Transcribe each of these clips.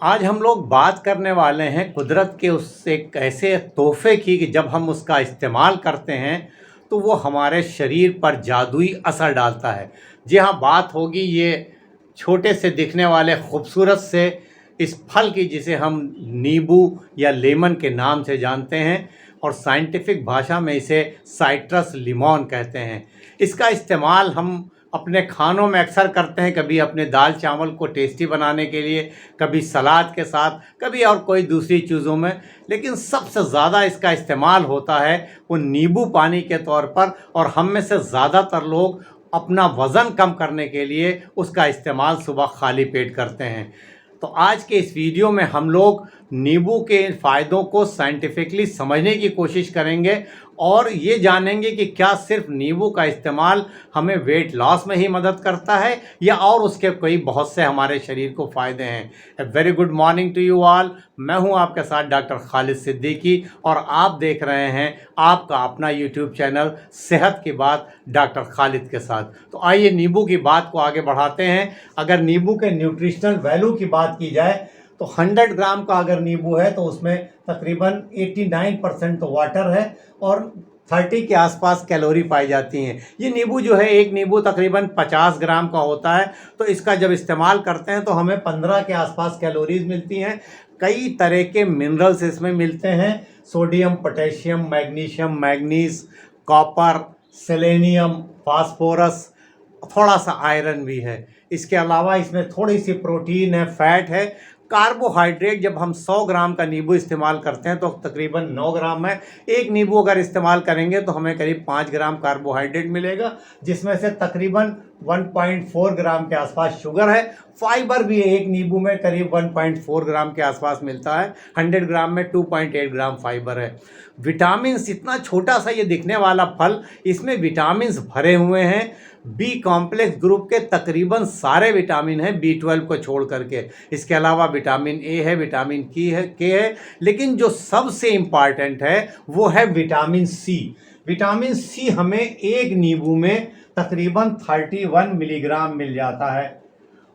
आज हम लोग बात करने वाले हैं कुदरत के उस एक ऐसे तोहफे की कि जब हम उसका इस्तेमाल करते हैं तो वो हमारे शरीर पर जादुई असर डालता है। जी हाँ, बात होगी ये छोटे से दिखने वाले खूबसूरत से इस फल की जिसे हम नींबू या लेमन के नाम से जानते हैं और साइंटिफिक भाषा में इसे साइट्रस लिमोन कहते हैं। इसका इस्तेमाल हम अपने खानों में अक्सर करते हैं, कभी अपने दाल चावल को टेस्टी बनाने के लिए, कभी सलाद के साथ, कभी और कोई दूसरी चीज़ों में। लेकिन सबसे ज़्यादा इसका इस्तेमाल होता है वो नींबू पानी के तौर पर, और हम में से ज़्यादातर लोग अपना वज़न कम करने के लिए उसका इस्तेमाल सुबह खाली पेट करते हैं। तो आज के इस वीडियो में हम लोग नींबू के फ़ायदों को साइंटिफिकली समझने की कोशिश करेंगे और ये जानेंगे कि क्या सिर्फ नींबू का इस्तेमाल हमें वेट लॉस में ही मदद करता है या और उसके कोई बहुत से हमारे शरीर को फ़ायदे हैं। A very good morning to you all. मैं हूं आपके साथ डॉक्टर खालिद सिद्दीकी और आप देख रहे हैं आपका अपना यूट्यूब चैनल सेहत की बात डॉक्टर खालिद के साथ। तो आइए नींबू की बात को आगे बढ़ाते हैं। अगर नींबू के न्यूट्रिशनल वैल्यू की बात की जाए तो 100 ग्राम का अगर नींबू है तो उसमें तकरीबन 89% तो वाटर है और 30 के आसपास कैलोरी पाई जाती हैं। ये नींबू जो है, एक नींबू तकरीबन 50 ग्राम का होता है, तो इसका जब इस्तेमाल करते हैं तो हमें 15 के आसपास कैलोरीज मिलती हैं। कई तरह के मिनरल्स इसमें मिलते हैं, sodium, potassium, magnesium, manganese, copper, selenium, phosphorus, थोड़ा सा आयरन भी है। इसके अलावा इसमें थोड़ी सी प्रोटीन है, फैट है। कार्बोहाइड्रेट जब हम 100 ग्राम का नींबू इस्तेमाल करते हैं तो तकरीबन 9 ग्राम है। एक नींबू अगर इस्तेमाल करेंगे तो हमें करीब 5 ग्राम कार्बोहाइड्रेट मिलेगा, जिसमें से तकरीबन 1.4 ग्राम के आसपास शुगर है। फाइबर भी एक नींबू में करीब 1.4 ग्राम के आसपास मिलता है। 100 ग्राम में 2.8 ग्राम फाइबर है। विटामिन, इतना छोटा सा ये दिखने वाला फल, इसमें विटामिन भरे हुए हैं। बी कॉम्प्लेक्स ग्रुप के तकरीबन सारे विटामिन हैं, B12 को छोड़ करके। इसके अलावा विटामिन ए है, विटामिन के है, लेकिन जो सबसे इम्पॉर्टेंट है वो है विटामिन सी। विटामिन सी हमें एक नींबू में तकरीबन 31 मिलीग्राम मिल जाता है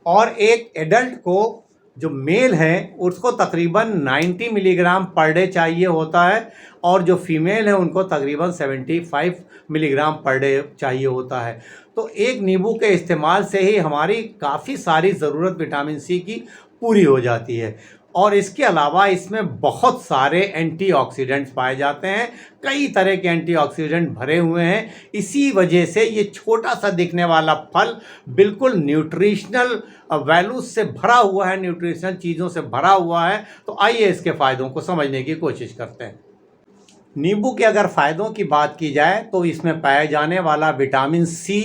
और एक एडल्ट को, जो मेल है, उसको तकरीबन 90 मिलीग्राम पर डे चाहिए होता है और जो फीमेल है उनको तकरीबन 75 मिलीग्राम पर डे चाहिए होता है। तो एक नींबू के इस्तेमाल से ही हमारी काफ़ी सारी ज़रूरत विटामिन सी की पूरी हो जाती है। और इसके अलावा इसमें बहुत सारे एंटीऑक्सीडेंट्स पाए जाते हैं, कई तरह के एंटीऑक्सीडेंट भरे हुए हैं। इसी वजह से ये छोटा सा दिखने वाला फल बिल्कुल न्यूट्रिशनल वैल्यूज से भरा हुआ है, न्यूट्रिशनल चीज़ों से भरा हुआ है। तो आइए इसके फ़ायदों को समझने की कोशिश करते हैं। नींबू के अगर फ़ायदों की बात की जाए तो इसमें पाया जाने वाला विटामिन सी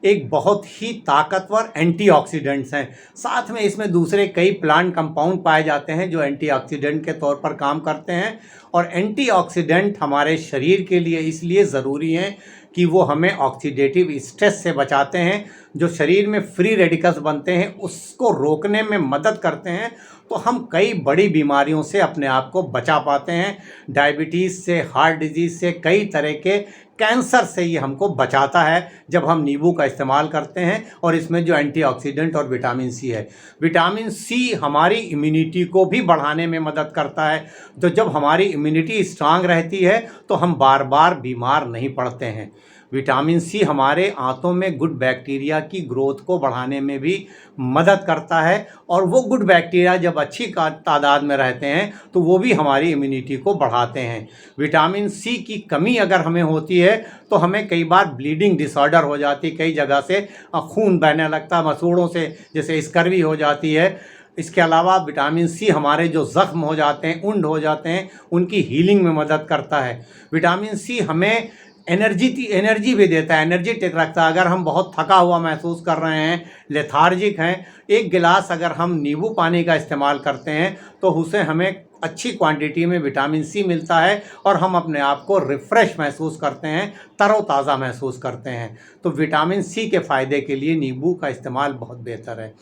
एक बहुत ही ताकतवर एंटीऑक्सीडेंट्स हैं। साथ में इसमें दूसरे कई प्लांट कंपाउंड पाए जाते हैं जो एंटीऑक्सीडेंट के तौर पर काम करते हैं। और एंटीऑक्सीडेंट हमारे शरीर के लिए इसलिए ज़रूरी हैं कि वो हमें ऑक्सीडेटिव स्ट्रेस से बचाते हैं। जो शरीर में फ्री रेडिकल्स बनते हैं उसको रोकने में मदद करते हैं, तो हम कई बड़ी बीमारियों से अपने आप को बचा पाते हैं। डायबिटीज़ से, हार्ट डिजीज़ से, कई तरह के कैंसर से ये हमको बचाता है जब हम नींबू का इस्तेमाल करते हैं। और इसमें जो एंटीऑक्सीडेंट और विटामिन सी है, विटामिन सी हमारी इम्यूनिटी को भी बढ़ाने में मदद करता है। तो जब हमारी इम्यूनिटी स्ट्रांग रहती है तो हम बार बार बीमार नहीं पड़ते हैं। विटामिन सी हमारे आंतों में गुड बैक्टीरिया की ग्रोथ को बढ़ाने में भी मदद करता है और वो गुड बैक्टीरिया जब अच्छी तादाद में रहते हैं तो वो भी हमारी इम्यूनिटी को बढ़ाते हैं। विटामिन सी की कमी अगर हमें होती है तो हमें कई बार ब्लीडिंग डिसऑर्डर हो जाती, कई जगह से खून बहने लगता, मसूड़ों से जैसे स्कर्वी हो जाती है। इसके अलावा विटामिन सी हमारे जो ज़ख्म हो जाते हैं, उंड हो जाते हैं, उनकी हीलिंग में मदद करता है। विटामिन सी हमें एनर्जी भी देता है, एनर्जेटिक रखता है। अगर हम बहुत थका हुआ महसूस कर रहे हैं, लेथार्जिक हैं, एक गिलास अगर हम नींबू पानी का इस्तेमाल करते हैं तो उससे हमें अच्छी क्वांटिटी में विटामिन सी मिलता है और हम अपने आप को रिफ़्रेश महसूस करते हैं, तरोताज़ा महसूस करते हैं। तो विटामिन सी के फ़ायदे के लिए नींबू का इस्तेमाल बहुत बेहतर है।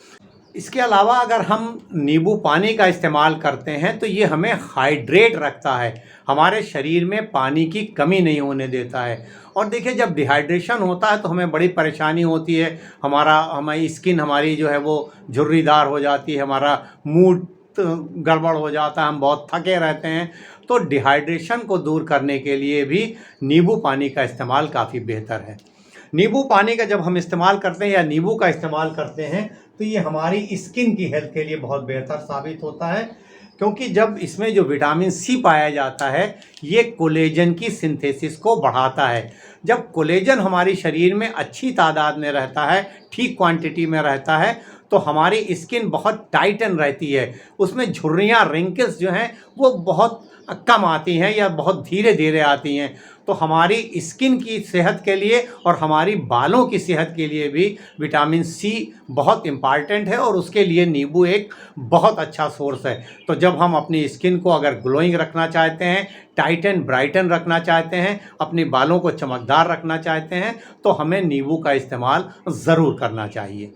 इसके अलावा अगर हम नींबू पानी का इस्तेमाल करते हैं तो ये हमें हाइड्रेट रखता है, हमारे शरीर में पानी की कमी नहीं होने देता है। और देखिए, जब डिहाइड्रेशन होता है तो हमें बड़ी परेशानी होती है, हमारी स्किन हमारी जो है वो झुर्रीदार हो जाती है, हमारा मूड गड़बड़ हो जाता है, हम बहुत थके रहते हैं, तो डिहाइड्रेशन को दूर करने के लिए भी नींबू पानी का इस्तेमाल काफ़ी बेहतर है। नींबू पानी का जब हम इस्तेमाल करते हैं या नींबू का इस्तेमाल करते हैं तो ये हमारी स्किन की हेल्थ के लिए बहुत बेहतर साबित होता है, क्योंकि जब इसमें जो विटामिन सी पाया जाता है ये कोलेजन की सिंथेसिस को बढ़ाता है। जब कोलेजन हमारी शरीर में अच्छी तादाद में रहता है, ठीक क्वांटिटी में रहता है, तो हमारी स्किन बहुत टाइटन रहती है, उसमें झुर्रियाँ रिंकल्स जो हैं वो बहुत कम आती हैं या बहुत धीरे धीरे आती हैं। तो हमारी स्किन की सेहत के लिए और हमारी बालों की सेहत के लिए भी विटामिन सी बहुत इम्पॉर्टेंट है और उसके लिए नींबू एक बहुत अच्छा सोर्स है। तो जब हम अपनी स्किन को अगर ग्लोइंग रखना चाहते हैं, टाइटन ब्राइटन रखना चाहते हैं, अपने बालों को चमकदार रखना चाहते हैं, तो हमें नींबू का इस्तेमाल ज़रूर करना चाहिए।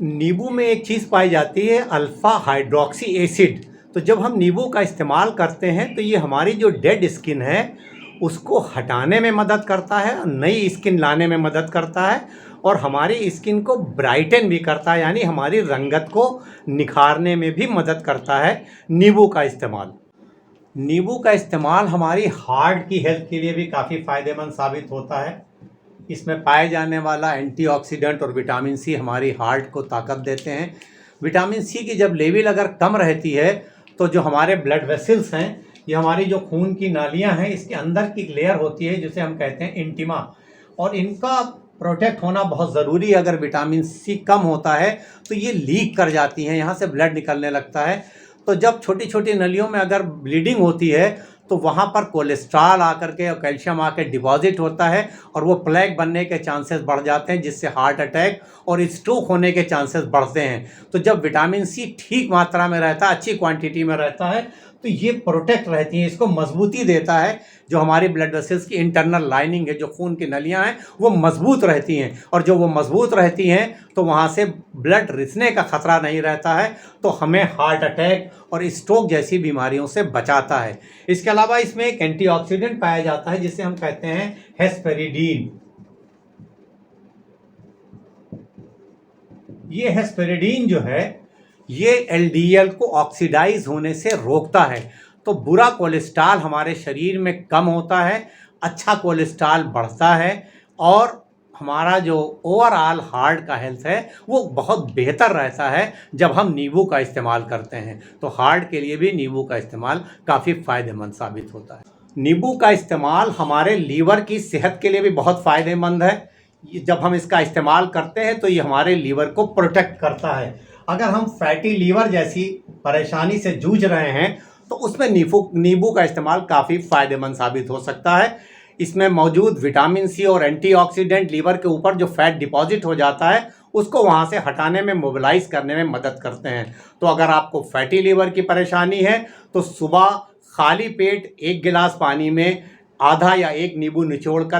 नींबू में एक चीज़ पाई जाती है अल्फ़ा हाइड्रोक्सी एसिड। तो जब हम नींबू का इस्तेमाल करते हैं तो ये हमारी जो डेड स्किन है उसको हटाने में मदद करता है, नई स्किन लाने में मदद करता है और हमारी स्किन को ब्राइटन भी करता है, यानी हमारी रंगत को निखारने में भी मदद करता है नींबू का इस्तेमाल। नींबू का इस्तेमाल हमारी हार्ट की हेल्थ के लिए भी काफ़ी फ़ायदेमंद साबित होता है। इसमें पाए जाने वाला एंटीऑक्सीडेंट और विटामिन सी हमारी हार्ट को ताकत देते हैं। विटामिन सी की जब लेवल अगर कम रहती है तो जो हमारे ब्लड वेसल्स हैं, ये हमारी जो खून की नालियां हैं, इसके अंदर की लेयर होती है जिसे हम कहते हैं इंटिमा, और इनका प्रोटेक्ट होना बहुत ज़रूरी है। अगर विटामिन सी कम होता है तो ये लीक कर जाती हैं, यहाँ से ब्लड निकलने लगता है। तो जब छोटी छोटी नलियों में अगर ब्लीडिंग होती है तो वहाँ पर कोलेस्ट्रॉल आकर के और कैल्शियम आकर डिपॉजिट होता है और वो प्लेग बनने के चांसेस बढ़ जाते हैं, जिससे हार्ट अटैक और स्ट्रोक होने के चांसेस बढ़ते हैं। तो जब विटामिन सी ठीक मात्रा में रहता है, अच्छी क्वांटिटी में रहता है, तो ये प्रोटेक्ट रहती हैं, इसको मजबूती देता है। जो हमारी ब्लड वेसल्स की इंटरनल लाइनिंग है, जो खून की नलियां हैं, वो मजबूत रहती हैं, और जो वो मजबूत रहती हैं तो वहाँ से ब्लड रिसने का खतरा नहीं रहता है, तो हमें हार्ट अटैक और स्ट्रोक जैसी बीमारियों से बचाता है। इसके अलावा इसमें एक एंटीऑक्सीडेंट पाया जाता है जिसे हम कहते हैं हेस्पेरिडीन। ये हेस्पेरिडीन जो है ये एलडीएल को ऑक्सीडाइज होने से रोकता है, तो बुरा कोलेस्ट्रॉल हमारे शरीर में कम होता है, अच्छा कोलेस्ट्रॉल बढ़ता है और हमारा जो ओवरऑल हार्ट का हेल्थ है वो बहुत बेहतर रहता है जब हम नींबू का इस्तेमाल करते हैं। तो हार्ट के लिए भी नींबू का इस्तेमाल काफ़ी फ़ायदेमंद साबित होता है। नींबू का इस्तेमाल हमारे लीवर की सेहत के लिए भी बहुत फ़ायदेमंद है। जब हम इसका इस्तेमाल करते हैं तो ये हमारे लीवर को प्रोटेक्ट करता है। अगर हम फैटी लीवर जैसी परेशानी से जूझ रहे हैं तो उसमें नींबू का इस्तेमाल काफ़ी फ़ायदेमंद साबित हो सकता है। इसमें मौजूद विटामिन सी और एंटीऑक्सीडेंट लीवर के ऊपर जो फैट डिपॉजिट हो जाता है उसको वहाँ से हटाने में, मोबिलाइज करने में मदद करते हैं। तो अगर आपको फैटी लीवर की परेशानी है तो सुबह खाली पेट 1 गिलास पानी में आधा या 1 नींबू निचोड़कर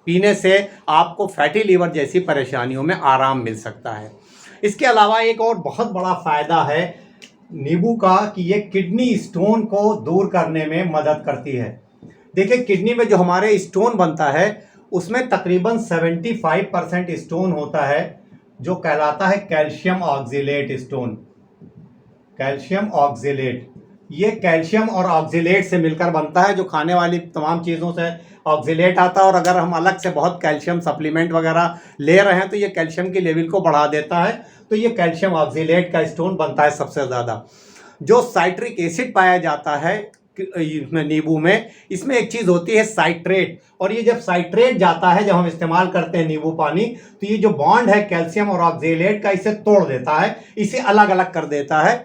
पीने से आपको फैटी लीवर जैसी परेशानियों में आराम मिल सकता है। इसके अलावा एक और बहुत बड़ा फ़ायदा है नींबू का कि ये किडनी स्टोन को दूर करने में मदद करती है। देखिए, किडनी में जो हमारे स्टोन बनता है उसमें तकरीबन 75% स्टोन होता है जो कहलाता है calcium oxalate stone. Calcium oxalate, ये कैल्शियम और ऑक्जेलेट से मिलकर बनता है, जो खाने वाली तमाम चीज़ों से ऑक्जेलेट आता है, और अगर हम अलग से बहुत कैल्शियम सप्लीमेंट वगैरह ले रहे हैं तो ये कैल्शियम की लेवल को बढ़ा देता है। तो ये कैल्शियम ऑक्जेलेट का स्टोन बनता है सबसे ज़्यादा। जो साइट्रिक एसिड पाया जाता है इसमें नींबू में, इसमें एक चीज़ होती है साइट्रेट, और ये जब साइट्रेट जाता है, जब हम इस्तेमाल करते हैं नींबू पानी, तो ये जो बॉन्ड है कैल्शियम और ऑक्जेलेट का इसे तोड़ देता है, इसे अलग अलग कर देता है।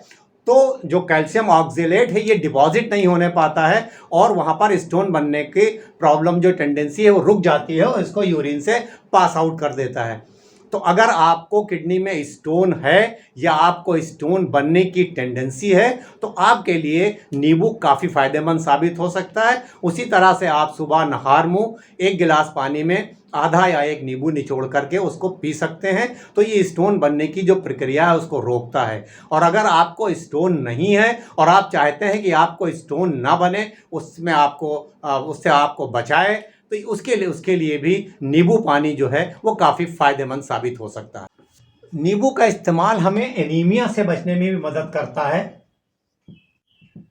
तो जो कैल्शियम ऑक्जेलेट है ये डिपॉजिट नहीं होने पाता है और वहाँ पर स्टोन बनने की प्रॉब्लम जो टेंडेंसी है वो रुक जाती है और इसको यूरिन से पास आउट कर देता है। तो अगर आपको किडनी में स्टोन है या आपको स्टोन बनने की टेंडेंसी है तो आपके लिए नींबू काफ़ी फ़ायदेमंद साबित हो सकता है। उसी तरह से आप सुबह नहार मुँह 1 गिलास पानी में आधा या 1 नींबू निचोड़ करके उसको पी सकते हैं, तो ये स्टोन बनने की जो प्रक्रिया है उसको रोकता है। और अगर आपको स्टोन नहीं है और आप चाहते हैं कि आपको स्टोन ना बने, उससे आपको बचाए, तो उसके लिए भी नींबू पानी जो है वो काफ़ी फ़ायदेमंद साबित हो सकता है। नींबू का इस्तेमाल हमें एनीमिया से बचने में भी मदद करता है।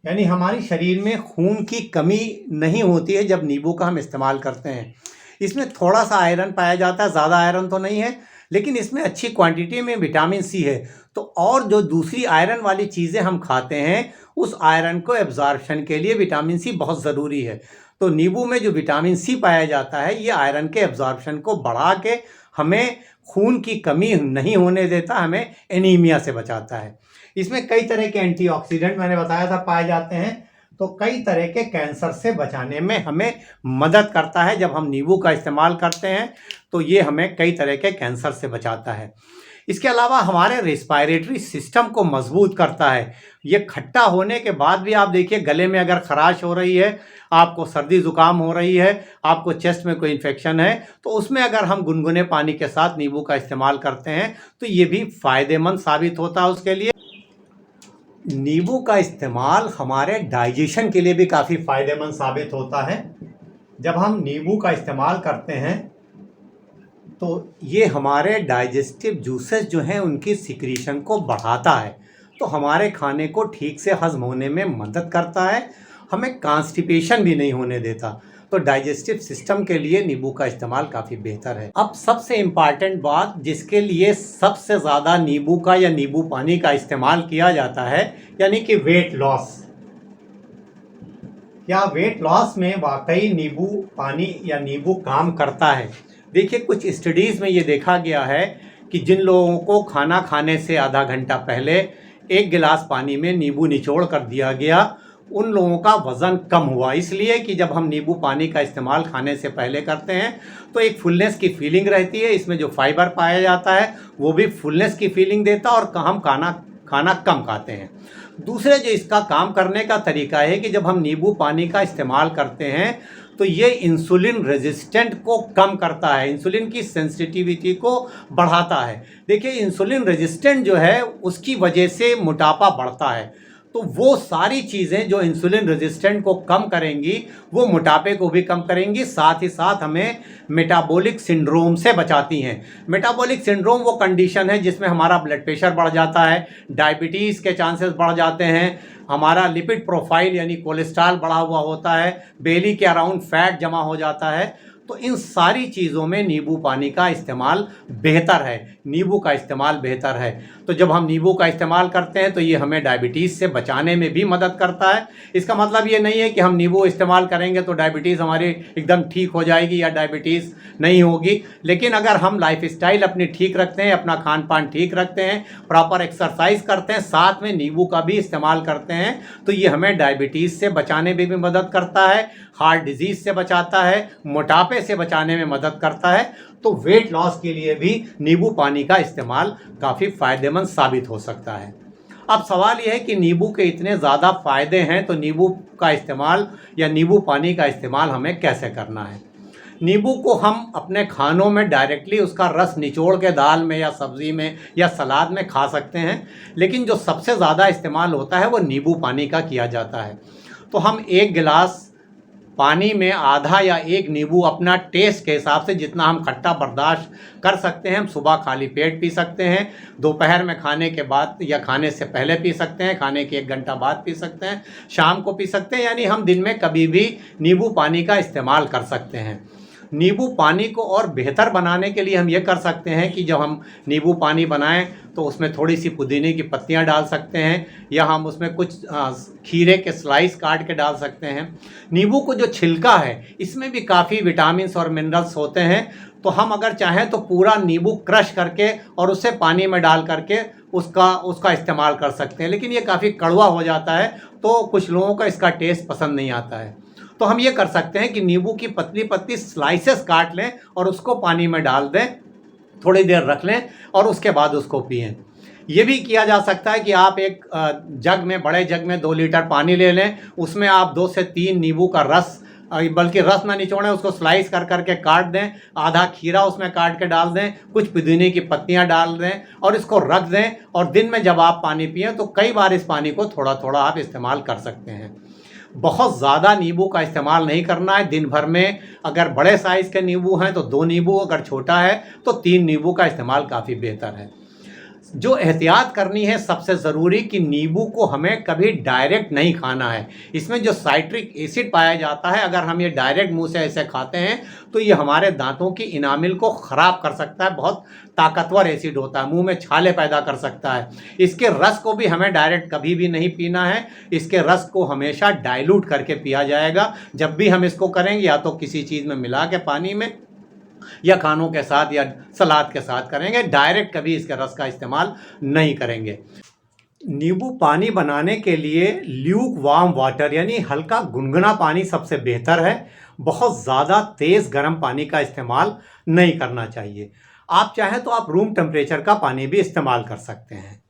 यानी हमारी शरीर में खून की कमी नहीं होती है जब नींबू का हम इस्तेमाल करते हैं। इसमें थोड़ा सा आयरन पाया जाता है, ज़्यादा आयरन तो नहीं है, लेकिन इसमें अच्छी क्वांटिटी में विटामिन सी है। तो और जो दूसरी आयरन वाली चीज़ें हम खाते हैं, उस आयरन को एब्जॉर्प्शन के लिए विटामिन सी बहुत ज़रूरी है। तो नींबू में जो विटामिन सी पाया जाता है, ये आयरन के एब्जॉर्प्शन को बढ़ा के हमें खून की कमी नहीं होने देता, हमें एनीमिया से बचाता है। इसमें कई तरह के एंटीऑक्सीडेंट मैंने बताया था पाए जाते हैं, तो कई तरह के कैंसर से बचाने में हमें मदद करता है। जब हम नींबू का इस्तेमाल करते हैं तो ये हमें कई तरह के कैंसर से बचाता है। इसके अलावा हमारे रेस्पिरेटरी सिस्टम को मजबूत करता है। ये खट्टा होने के बाद भी आप देखिए, गले में अगर खराश हो रही है, आपको सर्दी ज़ुकाम हो रही है, आपको चेस्ट में कोई इन्फेक्शन है, तो उसमें अगर हम गुनगुने पानी के साथ नींबू का इस्तेमाल करते हैं तो ये भी फ़ायदेमंद साबित होता है उसके लिए। नींबू का इस्तेमाल हमारे डाइजेशन के लिए भी काफ़ी फ़ायदेमंद साबित होता है। जब हम नींबू का इस्तेमाल करते हैं तो ये हमारे डाइजेस्टिव जूसेस जो हैं उनकी सिक्रीशन को बढ़ाता है, तो हमारे खाने को ठीक से हज़म होने में मदद करता है, हमें कॉन्स्टिपेशन भी नहीं होने देता। तो डाइजेस्टिव सिस्टम के लिए नींबू का इस्तेमाल काफ़ी बेहतर है। अब सबसे इम्पॉर्टेंट बात, जिसके लिए सबसे ज़्यादा नींबू का या नींबू पानी का इस्तेमाल किया जाता है, यानी कि वेट लॉस। क्या वेट लॉस में वाकई नींबू पानी या नींबू काम करता है? देखिए, कुछ स्टडीज़ में ये देखा गया है कि जिन लोगों को खाना खाने से आधा घंटा पहले 1 गिलास पानी में नींबू निचोड़ कर दिया गया, उन लोगों का वज़न कम हुआ। इसलिए कि जब हम नींबू पानी का इस्तेमाल खाने से पहले करते हैं तो एक फुलनेस की फीलिंग रहती है, इसमें जो फाइबर पाया जाता है वो भी फुलनेस की फीलिंग देता है, और हम खाना कम खाते हैं। दूसरे जो इसका काम करने का तरीका है कि जब हम नींबू पानी का इस्तेमाल करते हैं तो ये इंसुलिन रेजिस्टेंट को कम करता है, इंसुलिन की सेंसिटिविटी को बढ़ाता है। देखिए, इंसुलिन रेजिस्टेंट जो है उसकी वजह से मोटापा बढ़ता है, तो वो सारी चीज़ें जो इंसुलिन रेजिस्टेंट को कम करेंगी वो मोटापे को भी कम करेंगी, साथ ही साथ हमें मेटाबॉलिक सिंड्रोम से बचाती हैं। मेटाबॉलिक सिंड्रोम वो कंडीशन है जिसमें हमारा ब्लड प्रेशर बढ़ जाता है, डायबिटीज़ के चांसेस बढ़ जाते हैं, हमारा लिपिड प्रोफाइल यानी कोलेस्ट्रॉल बढ़ा हुआ होता है, बेली के अराउंड फैट जमा हो जाता है। तो इन सारी चीज़ों में नींबू पानी का इस्तेमाल बेहतर है, नींबू का इस्तेमाल बेहतर है। तो जब हम नींबू का इस्तेमाल करते हैं तो ये हमें डायबिटीज़ से बचाने में भी मदद करता है। इसका मतलब ये नहीं है कि हम नींबू इस्तेमाल करेंगे तो डायबिटीज़ हमारी एकदम ठीक हो जाएगी या डायबिटीज़ नहीं होगी, लेकिन अगर हम लाइफस्टाइल अपनी ठीक रखते हैं, अपना खान पान ठीक रखते हैं, प्रॉपर एक्सरसाइज करते हैं, साथ में नींबू का भी इस्तेमाल करते हैं, तो ये हमें डायबिटीज़ से बचाने में भी मदद करता है, हार्ट डिजीज़ से बचाता है, मोटापे से बचाने में मदद करता है। तो वेट लॉस के लिए भी नींबू पानी का इस्तेमाल काफ़ी फ़ायदेमंद साबित हो सकता है। अब सवाल यह है कि नींबू के इतने ज़्यादा फ़ायदे हैं, तो नींबू का इस्तेमाल या नींबू पानी का इस्तेमाल हमें कैसे करना है? नींबू को हम अपने खानों में डायरेक्टली उसका रस निचोड़ के दाल में या सब्ज़ी में या सलाद में खा सकते हैं, लेकिन जो सबसे ज़्यादा इस्तेमाल होता है वो नींबू पानी का किया जाता है। तो हम 1 गिलास पानी में आधा या 1 नींबू अपना टेस्ट के हिसाब से जितना हम खट्टा बर्दाश्त कर सकते हैं, हम सुबह खाली पेट पी सकते हैं, दोपहर में खाने के बाद या खाने से पहले पी सकते हैं, खाने के 1 घंटा बाद पी सकते हैं, शाम को पी सकते हैं, यानी हम दिन में कभी भी नींबू पानी का इस्तेमाल कर सकते हैं। नींबू पानी को और बेहतर बनाने के लिए हम ये कर सकते हैं कि जब हम नींबू पानी बनाएं तो उसमें थोड़ी सी पुदीने की पत्तियां डाल सकते हैं, या हम उसमें कुछ खीरे के स्लाइस काट के डाल सकते हैं। नींबू को जो छिलका है इसमें भी काफ़ी विटामिन्स और मिनरल्स होते हैं, तो हम अगर चाहें तो पूरा नींबू क्रश करके और उसे पानी में डाल करके उसका इस्तेमाल कर सकते हैं, लेकिन ये काफ़ी कड़वा हो जाता है, तो कुछ लोगों का इसका टेस्ट पसंद नहीं आता है। तो हम ये कर सकते हैं कि नींबू की पतली पतली स्लाइसेस काट लें और उसको पानी में डाल दें, थोड़ी देर रख लें और उसके बाद उसको पिएं। ये भी किया जा सकता है कि आप एक जग में, बड़े जग में 2 लीटर पानी ले लें, उसमें आप 2 से 3 नींबू का रस, बल्कि रस ना निचोड़ें, उसको स्लाइस कर करके काट दें, आधा खीरा उसमें काट के डाल दें, कुछ पुदीने की पत्तियां डाल दें और इसको रख दें, और दिन में जब आप पानी पिएं तो कई बार इस पानी को थोड़ा थोड़ा आप इस्तेमाल कर सकते हैं। बहुत ज़्यादा नींबू का इस्तेमाल नहीं करना है। दिन भर में अगर बड़े साइज़ के नींबू हैं तो 2 नींबू, अगर छोटा है तो 3 नींबू का इस्तेमाल काफ़ी बेहतर है। जो एहतियात करनी है सबसे ज़रूरी कि नींबू को हमें कभी डायरेक्ट नहीं खाना है। इसमें जो साइट्रिक एसिड पाया जाता है, अगर हम ये डायरेक्ट मुंह से ऐसे खाते हैं तो ये हमारे दांतों की इनामिल को ख़राब कर सकता है। बहुत ताकतवर एसिड होता है, मुंह में छाले पैदा कर सकता है। इसके रस को भी हमें डायरेक्ट कभी भी नहीं पीना है। इसके रस को हमेशा डाइल्यूट करके पिया जाएगा। जब भी हम इसको करेंगे या तो किसी चीज़ में मिला के पानी में या खानों के साथ या सलाद के साथ करेंगे, डायरेक्ट कभी इसके रस का इस्तेमाल नहीं करेंगे। नींबू पानी बनाने के लिए ल्यूक वार्म वाटर यानी हल्का गुनगुना पानी सबसे बेहतर है। बहुत ज़्यादा तेज़ गर्म पानी का इस्तेमाल नहीं करना चाहिए। आप चाहें तो आप रूम टेम्परेचर का पानी भी इस्तेमाल कर सकते हैं।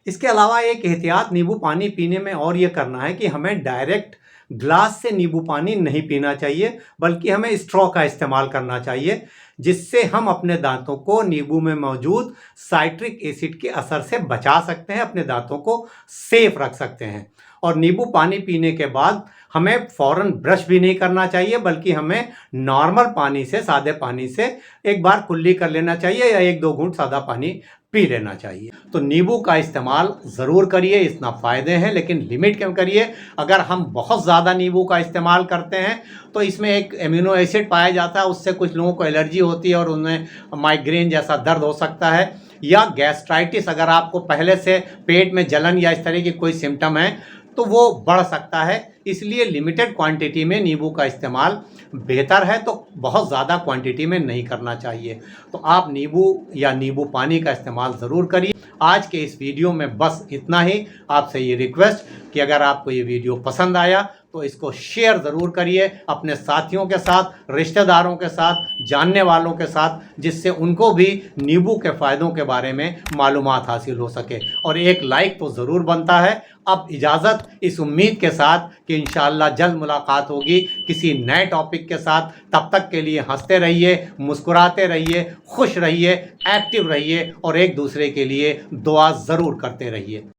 इसके अलावा एक एहतियात नींबू पानी पीने में और ये करना है कि हमें डायरेक्ट ग्लास से नींबू पानी नहीं पीना चाहिए, बल्कि हमें स्ट्रॉ का इस्तेमाल करना चाहिए, जिससे हम अपने दांतों को नींबू में मौजूद साइट्रिक एसिड के असर से बचा सकते हैं, अपने दांतों को सेफ रख सकते हैं। और नींबू पानी पीने के बाद हमें फ़ौरन ब्रश भी नहीं करना चाहिए, बल्कि हमें नॉर्मल पानी से, सादे पानी से एक बार कुल्ली कर लेना चाहिए या एक दो घूंट सादा पानी पी लेना चाहिए। तो नींबू का इस्तेमाल ज़रूर करिए, इतना फ़ायदे हैं, लेकिन लिमिट में करिए। अगर हम बहुत ज़्यादा नींबू का इस्तेमाल करते हैं तो इसमें एक एमिनो एसिड पाया जाता है, उससे कुछ लोगों को एलर्जी होती है और उन्हें माइग्रेन जैसा दर्द हो सकता है, या गैस्ट्राइटिस, अगर आपको पहले से पेट में जलन या इस तरह की कोई सिम्टम है तो वो बढ़ सकता है। इसलिए लिमिटेड क्वांटिटी में नींबू का इस्तेमाल बेहतर है, तो बहुत ज़्यादा क्वांटिटी में नहीं करना चाहिए। तो आप नींबू या नींबू पानी का इस्तेमाल ज़रूर करिए। आज के इस वीडियो में बस इतना ही। आपसे ये रिक्वेस्ट कि अगर आपको ये वीडियो पसंद आया तो इसको शेयर ज़रूर करिए अपने साथियों के साथ, रिश्तेदारों के साथ, जानने वालों के साथ, जिससे उनको भी नींबू के फ़ायदों के बारे में मालूमात हासिल हो सके। और एक लाइक तो ज़रूर बनता है। अब इजाज़त, इस उम्मीद के साथ कि इंशाअल्लाह जल्द मुलाकात होगी किसी नए टॉपिक के साथ। तब तक के लिए हंसते रहिए, मुस्कुराते रहिए, खुश रहिए, एक्टिव रहिए और एक दूसरे के लिए दुआ ज़रूर करते रहिए।